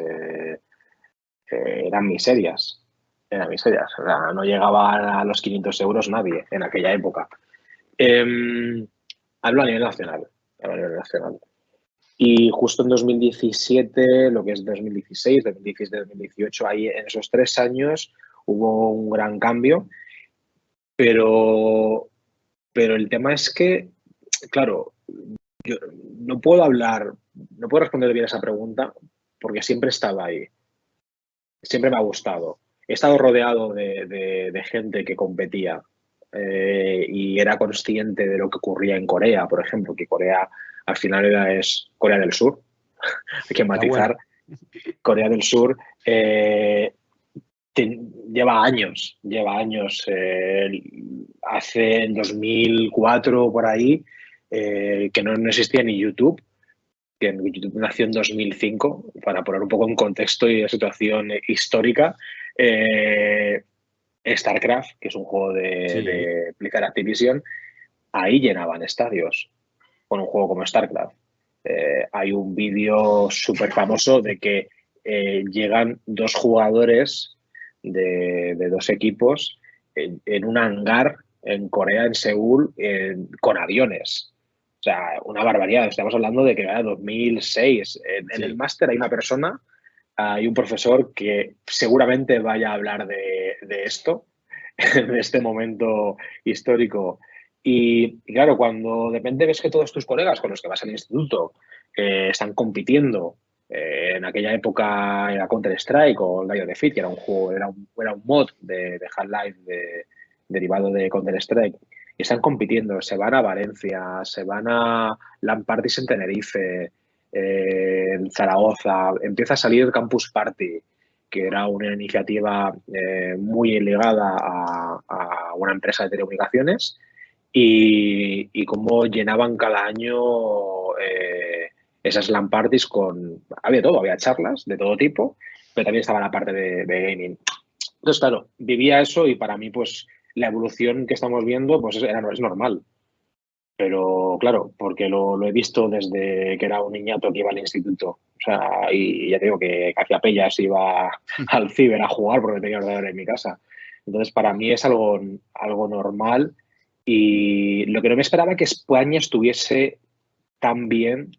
eran miserias, o sea, no llegaban a los 500 euros nadie en aquella época. Hablo a nivel nacional, Y justo en 2017, lo que es 2016, 2017, 2018, ahí en esos 3 años hubo un gran cambio, pero el tema es que, claro, yo no puedo responder bien a esa pregunta porque siempre estaba ahí, siempre me ha gustado. He estado rodeado de gente que competía y era consciente de lo que ocurría en Corea, por ejemplo, que Corea al final es Corea del Sur. Hay que matizar. Corea del Sur lleva años. Hace en 2004 por ahí que no existía ni YouTube, que YouTube nació en 2005, para poner un poco en contexto y de situación histórica. StarCraft, que es un juego de Blizzard Activision, ahí llenaban estadios con un juego como StarCraft. Hay un vídeo súper famoso de que llegan 2 jugadores de 2 equipos en un hangar en Corea, en Seúl, con aviones. O sea, una barbaridad. Estamos hablando de que era 2006. En el máster hay una persona, hay un profesor que seguramente vaya a hablar de esto, de este momento histórico. Y claro, cuando de repente ves que todos tus colegas con los que vas al instituto están compitiendo, en aquella época era Counter-Strike o Lion Defeat, que era un juego, era un mod de Half-Life derivado de Counter-Strike, y están compitiendo, se van a Valencia, se van a LAN Parties en Tenerife, en Zaragoza, empieza a salir Campus Party, que era una iniciativa muy ligada a una empresa de telecomunicaciones y cómo llenaban cada año esas LAN parties había todo, había charlas de todo tipo, pero también estaba la parte de gaming. Entonces, claro, vivía eso y para mí, pues, la evolución que estamos viendo, pues es normal. Pero claro, porque lo he visto desde que era un niñato que iba al instituto. O sea, y ya te digo que hacía pellas, iba al ciber a jugar porque tenía ordenador en mi casa. Entonces, para mí es algo normal. Y lo que no me esperaba que España estuviese tan bien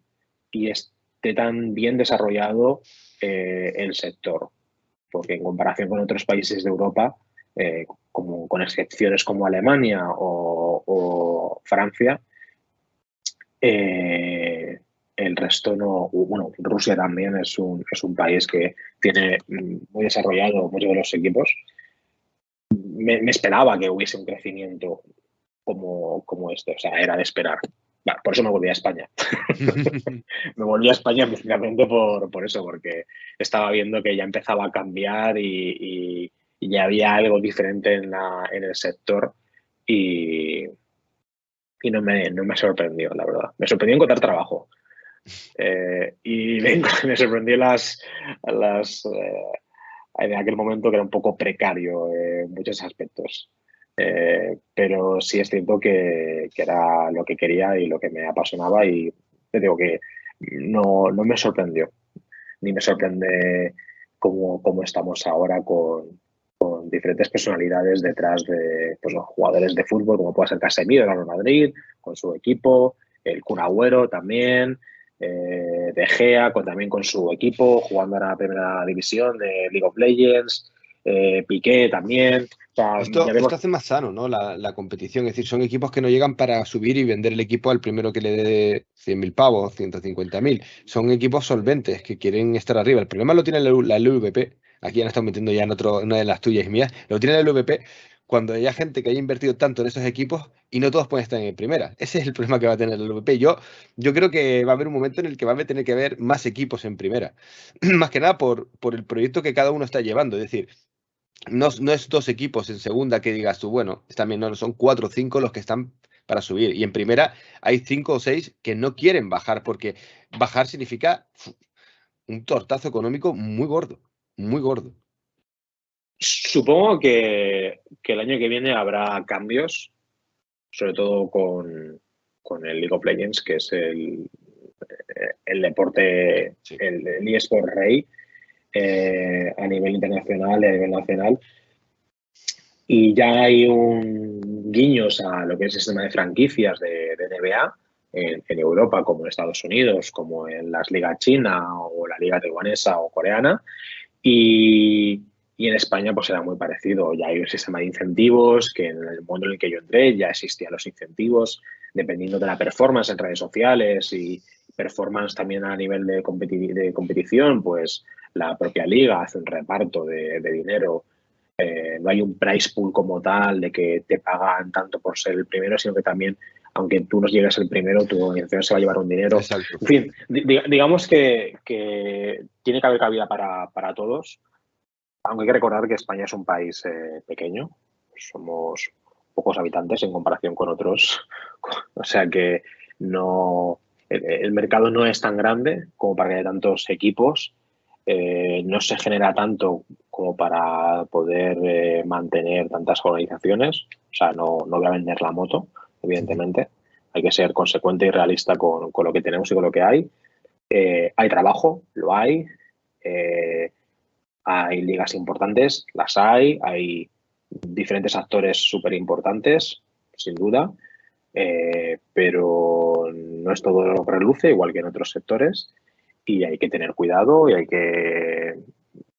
y esté tan bien desarrollado el sector. Porque en comparación con otros países de Europa, como, con excepciones como Alemania o Francia, el resto no. Bueno, Rusia también es un país que tiene muy desarrollado muchos de los equipos, me esperaba que hubiese un crecimiento como este, o sea, era de esperar. Bueno, por eso me volví a España. Me volví a España precisamente por eso, porque estaba viendo que ya empezaba a cambiar y ya había algo diferente en el sector y no me sorprendió, la verdad. Me sorprendió encontrar trabajo. Y me sorprendió en aquel momento que era un poco precario en muchos aspectos. Pero sí es cierto que era lo que quería y lo que me apasionaba y te digo que no me sorprendió, ni me sorprende cómo estamos ahora con diferentes personalidades detrás de pues, los jugadores de fútbol, como puede ser Casemiro, el Real Madrid, con su equipo, el Kun Agüero también, De Gea, también con su equipo, jugando en la primera división de League of Legends, Piqué también. O sea, ya vemos... Esto hace más sano, ¿no? La competición. Es decir, son equipos que no llegan para subir y vender el equipo al primero que le dé 100.000 pavos, 150.000. Son equipos solventes que quieren estar arriba. El problema lo tiene la LVP. Aquí ya nos estamos metiendo ya en una de las tuyas y mías. Lo tiene la LVP cuando haya gente que haya invertido tanto en esos equipos y no todos pueden estar en primera. Ese es el problema que va a tener la LVP. Yo creo que va a haber un momento en el que va a tener que haber más equipos en primera. Más que nada por el proyecto que cada uno está llevando. Es decir, no es dos equipos en segunda que digas tú, bueno, también no, son 4 o 5 los que están para subir. Y en primera hay 5 o 6 que no quieren bajar, porque bajar significa un tortazo económico muy gordo, muy gordo. Supongo que el año que viene habrá cambios, sobre todo con el League of Legends, que es el deporte, Sí. el eSport rey a nivel internacional y a nivel nacional. Y ya hay guiños a lo que es el sistema de franquicias de NBA en Europa, como en Estados Unidos, como en las ligas china o la liga taiwanesa o coreana. Y en España pues era muy parecido. Ya hay un sistema de incentivos que en el mundo en el que yo entré ya existían los incentivos, dependiendo de la performance en redes sociales y performance también a nivel de competición, pues la propia liga hace un reparto de dinero. No hay un price pool como tal de que te pagan tanto por ser el primero, sino que también, aunque tú no llegues el primero, tu organización se va a llevar un dinero. Exacto. En fin, digamos que tiene que haber cabida para todos, aunque hay que recordar que España es un país pequeño, somos pocos habitantes en comparación con otros, o sea que no, el mercado no es tan grande como para que haya tantos equipos. No se genera tanto como para poder mantener tantas organizaciones. O sea, no voy a vender la moto, evidentemente. Hay que ser consecuente y realista con lo que tenemos y con lo que hay. Hay trabajo, lo hay. Hay ligas importantes, las hay. Hay diferentes actores súper importantes, sin duda. Pero no es todo lo que reluce, igual que en otros sectores. Y hay que tener cuidado y hay que,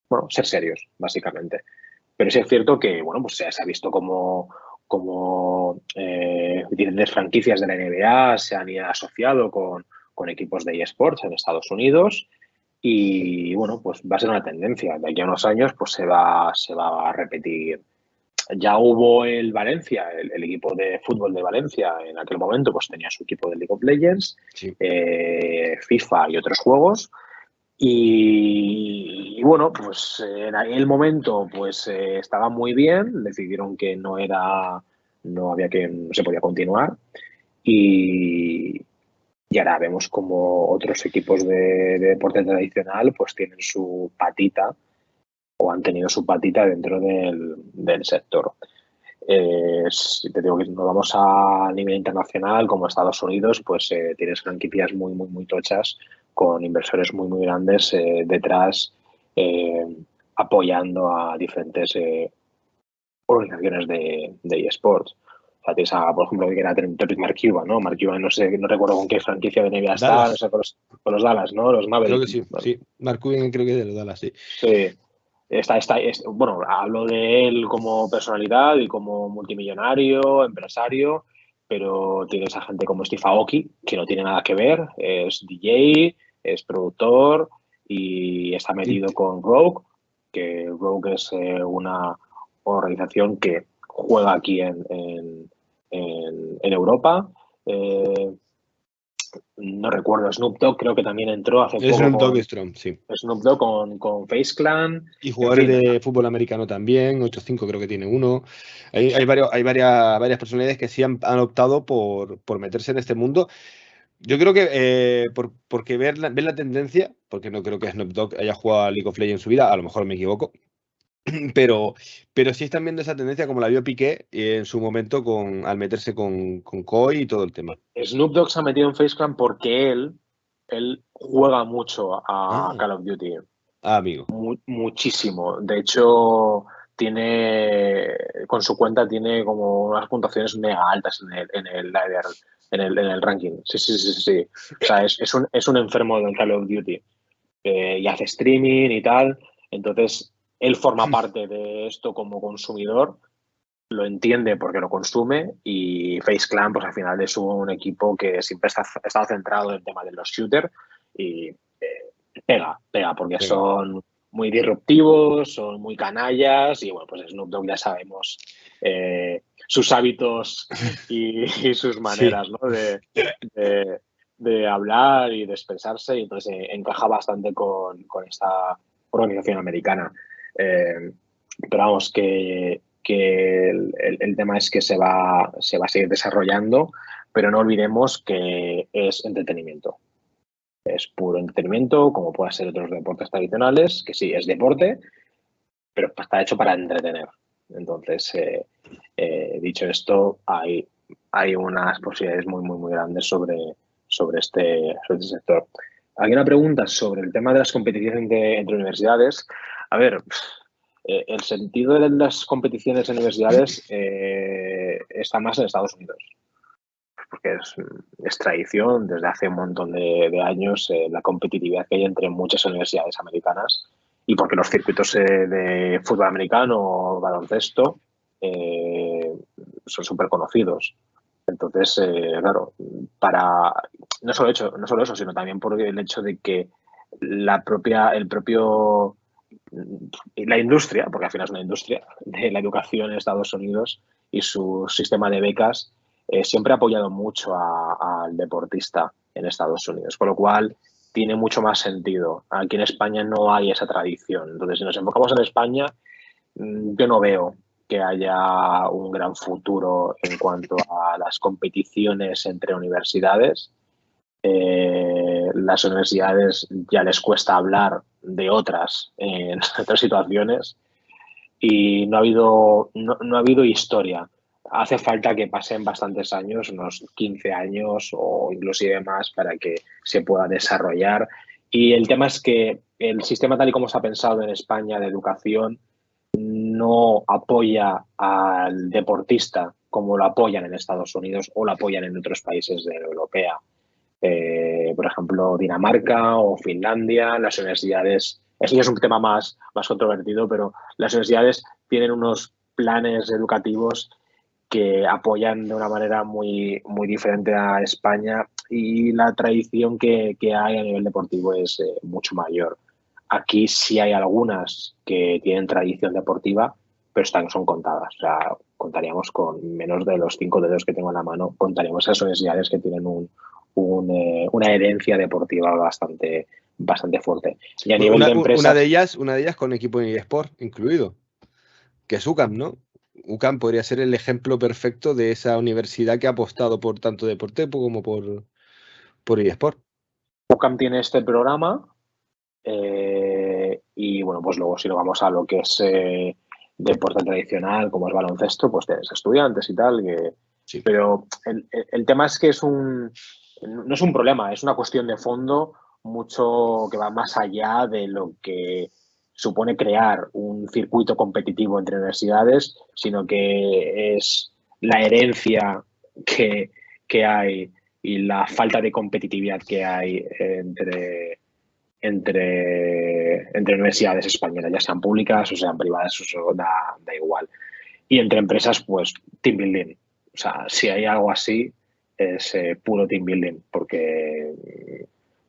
bueno, ser serios, básicamente. Pero sí es cierto que, bueno, pues se ha visto como diferentes franquicias de la NBA se han ido asociado con equipos de eSports en Estados Unidos y, bueno, pues va a ser una tendencia. De aquí a unos años, pues se va a repetir. Ya hubo el Valencia, el equipo de fútbol de Valencia en aquel momento, pues tenía su equipo de League of Legends, Sí. FIFA y otros juegos. Y bueno, pues en aquel momento pues estaba muy bien, decidieron que no se podía continuar y ahora vemos como otros equipos de deporte tradicional pues tienen su patita o han tenido su patita dentro del sector. Si te digo que nos vamos a nivel internacional, como Estados Unidos, pues tienes franquicias muy, muy, muy tochas con inversores muy, muy grandes detrás apoyando a diferentes organizaciones de eSports. O sea, tienes por ejemplo, que era Mark Cuban, ¿no? Mark Cuban, no sé, no recuerdo con qué franquicia de NBA está, no Dallas. sé, con los Dallas, ¿no? Los Creo Mavericks. que sí, Bueno, sí. Mark Cuban creo que es de los Dallas, sí. sí. Bueno, hablo de él como personalidad y como multimillonario, empresario, pero tienes a gente como Steve Aoki, que no tiene nada que ver, es DJ, es productor y está metido con Rogue, que Rogue es organización que juega aquí en Europa. No recuerdo, Snoop Dogg creo que también entró hace Es poco un con Strong, sí. Snoop Dogg con FaZe Clan. Y jugadores En fin, de fútbol americano también, 8-5 creo que tiene uno. Hay varias personalidades que sí han optado por meterse en este mundo. Yo creo que porque ver la tendencia, porque no creo que Snoop Dogg haya jugado a League of Legends en su vida, a lo mejor me equivoco, pero sí están viendo esa tendencia como la vio Piqué en su momento al meterse con Koi y todo el tema. Snoop Dogg se ha metido en FaZe Clan porque él juega mucho a Call of Duty. Amigo. Muchísimo. De hecho, con su cuenta tiene como unas puntuaciones mega altas en el ranking. Sí. O sea, es un enfermo del Call of Duty. Y hace streaming y tal. Entonces, él forma parte de esto como consumidor, lo entiende porque lo consume, y FaZe Clan, pues al final es un equipo que siempre ha estado centrado en el tema de los shooters y pega, porque son muy disruptivos, son muy canallas y bueno, pues Snoop Dogg ya sabemos sus hábitos y sus maneras, ¿no? de hablar y de expresarse, y entonces encaja bastante con esta organización americana. Pero vamos, que el tema es que se va a seguir desarrollando, pero no olvidemos que es entretenimiento. Es puro entretenimiento, como pueden ser otros deportes tradicionales, que sí, es deporte, pero está hecho para entretener. Entonces, dicho esto, hay unas posibilidades muy grandes sobre este sector. Hay una pregunta sobre el tema de las competiciones entre universidades. A ver, el sentido de las competiciones en universidades está más en Estados Unidos, porque es tradición desde hace un montón de años la competitividad que hay entre muchas universidades americanas, y porque los circuitos de fútbol americano o baloncesto son súper conocidos. Entonces, claro, no solo eso, sino también por el hecho de que la industria, porque al final es una industria de la educación en Estados Unidos y su sistema de becas, siempre ha apoyado mucho al deportista en Estados Unidos, con lo cual tiene mucho más sentido. Aquí en España no hay esa tradición. Entonces, si nos enfocamos en España, yo no veo que haya un gran futuro en cuanto a las competiciones entre universidades. Las universidades ya les cuesta hablar de otras en otras situaciones, y no ha habido historia. Hace falta que pasen bastantes años, unos 15 años o inclusive más, para que se pueda desarrollar. Y el tema es que el sistema tal y como se ha pensado en España de educación no apoya al deportista como lo apoyan en Estados Unidos o lo apoyan en otros países de la Unión Europea. Por ejemplo, Dinamarca o Finlandia, las universidades, eso ya es un tema más controvertido, pero las universidades tienen unos planes educativos que apoyan de una manera muy diferente a España, y la tradición que hay a nivel deportivo es mucho mayor. Aquí sí hay algunas que tienen tradición deportiva, pero son contadas. O sea, contaríamos con menos de los 5 dedos que tengo en la mano, contaríamos esas universidades que tienen una herencia deportiva bastante fuerte. Y a nivel de empresas... Una de ellas con equipo de eSport incluido, que es UCAM, ¿no? UCAM podría ser el ejemplo perfecto de esa universidad que ha apostado por tanto deporte como por eSport. UCAM tiene este programa y bueno, pues luego si lo vamos a lo que es deporte tradicional, como es baloncesto, pues tienes estudiantes y tal, sí. Pero el tema es que no es un problema, es una cuestión de fondo mucho que va más allá de lo que supone crear un circuito competitivo entre universidades, sino que es la herencia que hay y la falta de competitividad que hay entre universidades españolas, ya sean públicas o sean privadas, eso da igual. Y entre empresas, pues team building. O sea, si hay algo así, es puro team building, porque,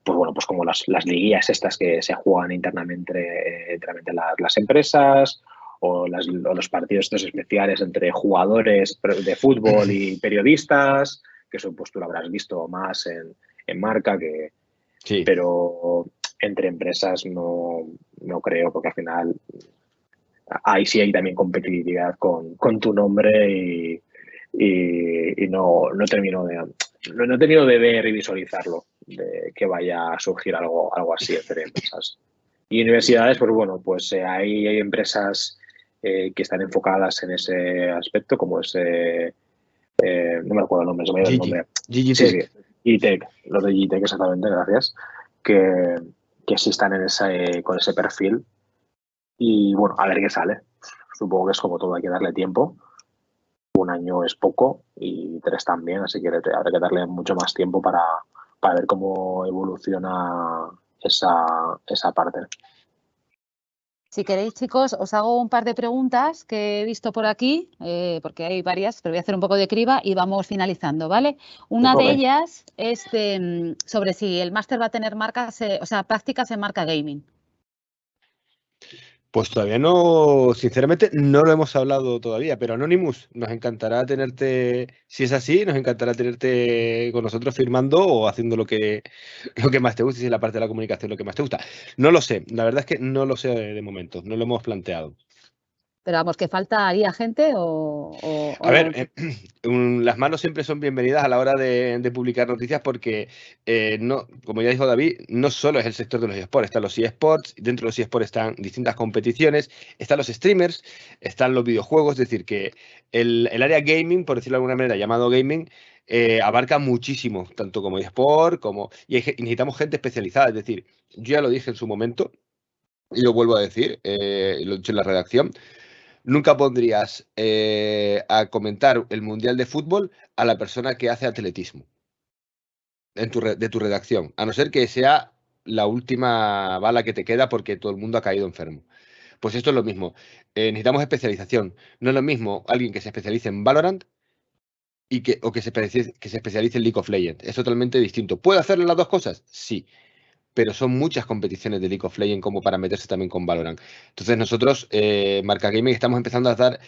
pues bueno, pues como las liguillas estas que se juegan internamente entre las empresas, o los partidos estos especiales entre jugadores de fútbol y periodistas, que eso pues tú lo habrás visto más en Marca, Sí. pero entre empresas no creo, porque al final ahí sí hay también competitividad con tu nombre y no termino no he tenido de ver y visualizarlo, de que vaya a surgir algo así entre empresas. Y universidades, pues bueno, pues ahí hay empresas que están enfocadas en ese aspecto, como es, no me acuerdo el nombre, se me ha ido el nombre. Gigi Sí, Tech. Gitec, los de Gitec exactamente, gracias, que sí están con ese perfil. Y bueno, a ver qué sale. Supongo que es como todo, hay que darle tiempo. Un año es poco y 3 también, así que habrá que darle mucho más tiempo para ver cómo evoluciona esa parte. Si queréis, chicos, os hago un par de preguntas que he visto por aquí, porque hay varias, pero voy a hacer un poco de criba y vamos finalizando, ¿vale? Una de ellas es sobre si el máster va a tener prácticas en marca gaming. Pues todavía no, sinceramente, no lo hemos hablado todavía, pero Anonymous, nos encantará tenerte, si es así, nos encantará tenerte con nosotros firmando o haciendo lo que más te guste, si es la parte de la comunicación lo que más te gusta. No lo sé, la verdad es que no lo sé de momento, no lo hemos planteado. Pero vamos, ¿que faltaría gente o A ver, las manos siempre son bienvenidas a la hora de publicar noticias porque, no, como ya dijo David, no solo es el sector de los eSports, están los eSports, dentro de los eSports están distintas competiciones, están los streamers, están los videojuegos, es decir, que el área gaming, por decirlo de alguna manera, llamado gaming, abarca muchísimo, tanto como eSport, y necesitamos gente especializada, es decir, yo ya lo dije en su momento, y lo vuelvo a decir, lo he dicho en la redacción. Nunca pondrías a comentar el Mundial de Fútbol a la persona que hace atletismo de tu redacción, a no ser que sea la última bala que te queda porque todo el mundo ha caído enfermo. Pues esto es lo mismo. Necesitamos especialización. No es lo mismo alguien que se especialice en Valorant o que se especialice en League of Legends. Es totalmente distinto. ¿Puede hacer las dos cosas? Sí, pero son muchas competiciones de League of Legends como para meterse también con Valorant. Entonces nosotros, Marca Gaming, estamos empezando a dar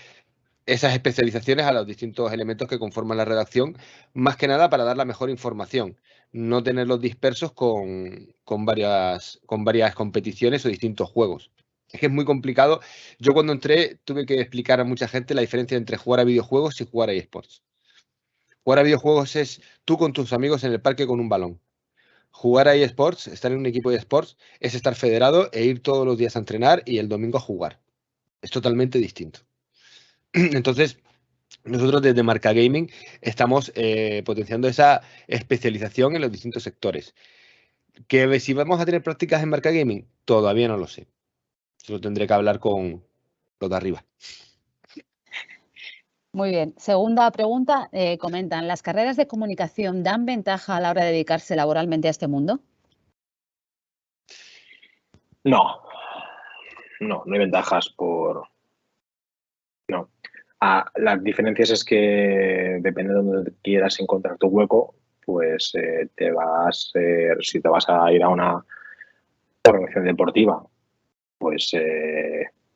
esas especializaciones a los distintos elementos que conforman la redacción, más que nada para dar la mejor información, no tenerlos dispersos con varias competiciones o distintos juegos. Es que es muy complicado. Yo cuando entré tuve que explicar a mucha gente la diferencia entre jugar a videojuegos y jugar a eSports. Jugar a videojuegos es tú con tus amigos en el parque con un balón. Jugar a eSports, estar en un equipo de eSports, es estar federado e ir todos los días a entrenar y el domingo a jugar. Es totalmente distinto. Entonces, nosotros desde Marca Gaming estamos potenciando esa especialización en los distintos sectores. Que si vamos a tener prácticas en Marca Gaming, todavía no lo sé. Eso tendré que hablar con los de arriba. Muy bien. Segunda pregunta, comentan, ¿las carreras de comunicación dan ventaja a la hora de dedicarse laboralmente a este mundo? No hay ventajas No. Las diferencias es que depende de donde quieras encontrar tu hueco, pues si te vas a ir a una organización deportiva, pues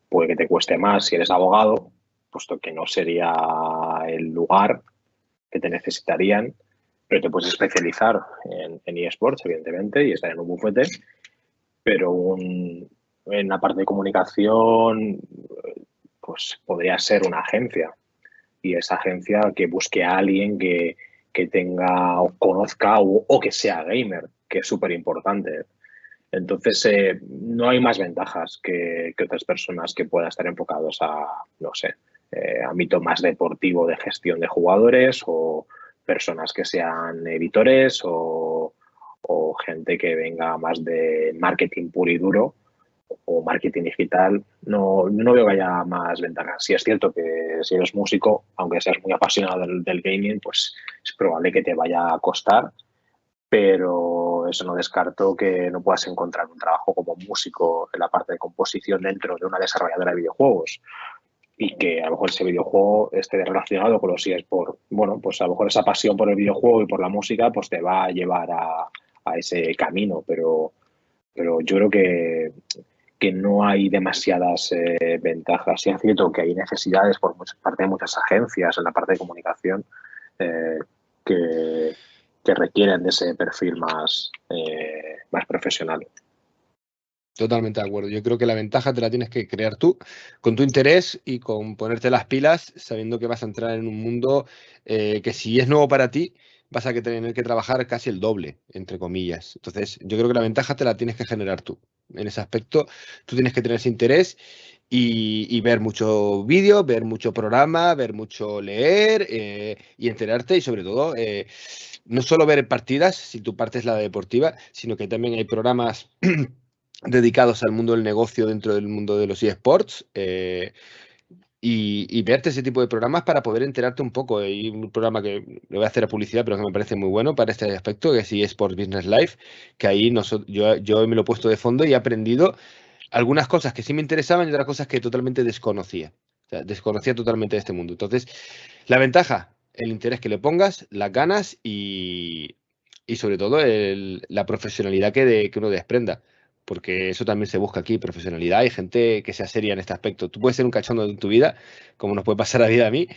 puede que te cueste más si eres abogado, puesto que no sería el lugar que te necesitarían, pero te puedes especializar en eSports, evidentemente, y estar en un bufete, pero en la parte de comunicación, pues podría ser una agencia, y esa agencia que busque a alguien que tenga o conozca o que sea gamer, que es súper importante. Entonces, no hay más ventajas que otras personas que puedan estar enfocados a, no sé, ámbito más deportivo de gestión de jugadores o personas que sean editores o gente que venga más de marketing puro y duro o marketing digital. No veo que haya más ventajas. Sí es cierto que si eres músico, aunque seas muy apasionado del gaming, pues es probable que te vaya a costar, pero eso no descarto que no puedas encontrar un trabajo como músico en la parte de composición dentro de una desarrolladora de videojuegos y que a lo mejor ese videojuego esté relacionado con los eSports. Bueno, pues a lo mejor esa pasión por el videojuego y por la música pues te va a llevar a ese camino, pero yo creo que que no hay demasiadas ventajas. Sí es cierto que hay necesidades por parte de muchas agencias en la parte de comunicación que requieren de ese perfil más profesional. Totalmente de acuerdo. Yo creo que la ventaja te la tienes que crear tú, con tu interés y con ponerte las pilas, sabiendo que vas a entrar en un mundo que si es nuevo para ti, vas a tener que trabajar casi el doble, entre comillas. Entonces, yo creo que la ventaja te la tienes que generar tú. En ese aspecto, tú tienes que tener ese interés y ver mucho vídeo, ver mucho programa, ver mucho leer y enterarte y sobre todo, no solo ver partidas, si tu parte es la deportiva, sino que también hay programas dedicados al mundo del negocio dentro del mundo de los eSports y verte ese tipo de programas para poder enterarte un poco. Hay un programa que le voy a hacer a publicidad, pero que me parece muy bueno para este aspecto, que es eSports Business Life, que ahí yo me lo he puesto de fondo y he aprendido algunas cosas que sí me interesaban y otras cosas que totalmente desconocía. O sea, desconocía totalmente de este mundo. Entonces, la ventaja, el interés que le pongas, las ganas y sobre todo la profesionalidad que uno desprenda. Porque eso también se busca aquí, profesionalidad y gente que sea seria en este aspecto. Tú puedes ser un cachondo en tu vida, como nos puede pasar a vida a mí,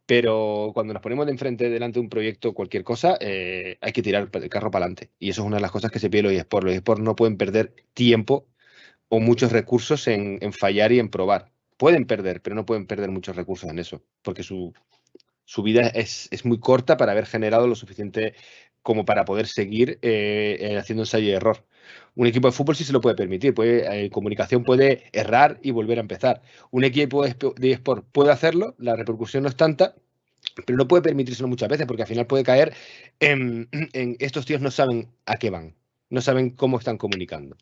pero cuando nos ponemos de enfrente delante de un proyecto, cualquier cosa, hay que tirar el carro para adelante. Y eso es una de las cosas que se pide los eSports. Los eSports no pueden perder tiempo o muchos recursos en fallar y en probar. Pueden perder, pero no pueden perder muchos recursos en eso, porque su vida es muy corta para haber generado lo suficiente como para poder seguir haciendo ensayo y error. Un equipo de fútbol sí se lo puede permitir, comunicación puede errar y volver a empezar. Un equipo de eSport puede hacerlo, la repercusión no es tanta, pero no puede permitírselo muchas veces porque al final puede caer en estos tíos no saben a qué van, no saben cómo están comunicando.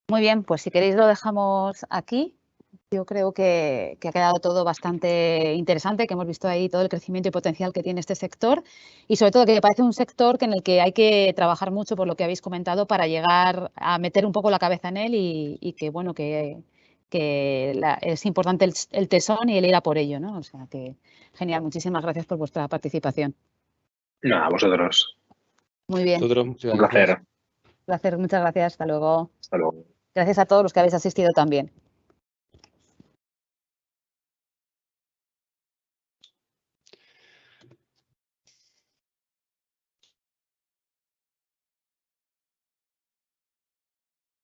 Muy bien, pues si queréis lo dejamos aquí. Yo creo que ha quedado todo bastante interesante, que hemos visto ahí todo el crecimiento y potencial que tiene este sector y sobre todo que me parece un sector en el que hay que trabajar mucho por lo que habéis comentado para llegar a meter un poco la cabeza en él y que bueno, que es importante el tesón y el ir a por ello, ¿no? O sea que genial, muchísimas gracias por vuestra participación. Nada, vosotros. Muy bien. Un placer. Muchas gracias, hasta luego. Hasta luego. Gracias a todos los que habéis asistido también.